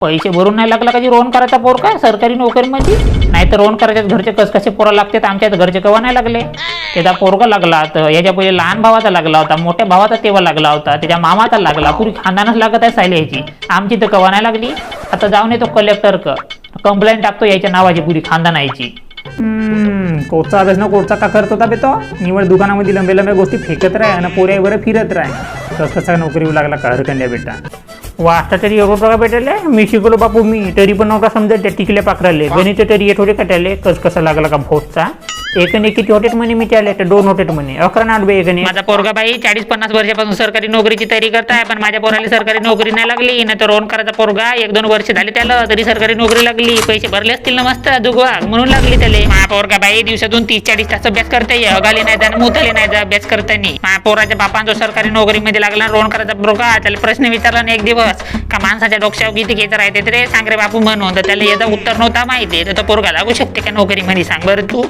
पैसे भरून नाही लागला का जी रोहन करायचा पोर का सरकारी नोकरीमध्ये? नाही तर रोहन करायच्या घरचे कसे पोरं लागतात, आमच्या घरचे केव्हा नाही लागले. त्याचा पोरगा लागला तर याच्या पहिले लहान भावाचा लागला होता, मोठ्या भावाचा तेव्हा लागला होता, त्याच्या मामाचा लागला, पुरी खानदानच लागत आहे सायले ह्याची. आमची तर केव्हा नाही लागली. आता जाऊन येतो कलेक्टर कंप्लेंट टाकतो याच्या नावाची पुरी खानदानाची. कोर्टचा अभ्यास ना कोर्टचा का करत होता बे तो? निवड दुकानामध्ये लंबे लंबे गोष्टी फेकत राह आणि पोऱ्यावर फिरत राह. कसा नोकरी येऊ लागला का हरकंड्या बेटा? वाचता तरी एवढं बघा भेटले. मी शिकलो बापू मी तरी पण नव्हता समजा त्या टिकल्या पाखराले. गणित तरी येत होते का त्याले कसा लागला का भोटचा. एकने किती होटेत म्हणे मी त्याले तर 2 होटेत म्हणे 11 8 बे एकने. माझा पोरगा बाई 40-50 वर्षापासून सरकारी नोकरीची तयारी करताय, पण माझ्या पोराला सरकारी नोकरी नाही लागली. नाही तर रोहन करायचा पोरगा 1-2 वर्ष झाले त्याला तरी सरकारी नोकरी लागली. पैसे भरले असतील ना मस्त जुगवा म्हणून लागली त्याले. माझ्या पोरगा बाई दिवसातून 30-40 तास अभ्यास करताय, अगाली नाही जा मुताले नाही जा अभ्यास करताना. माझ्या पोराच्या बापांचा सरकारी नोकरीमध्ये लागला रोहन करायचा पोरगा. त्याला प्रश्न विचारला ना एक दिवस का माणसाच्या डोक्यावर किती घेत राहते रे सांग रे बापू म्हणून, तर त्याला याचा उत्तर नव्हता माहिती. तर तो पोरगा लागू शकते का नोकरीमध्ये सांग बरं तू.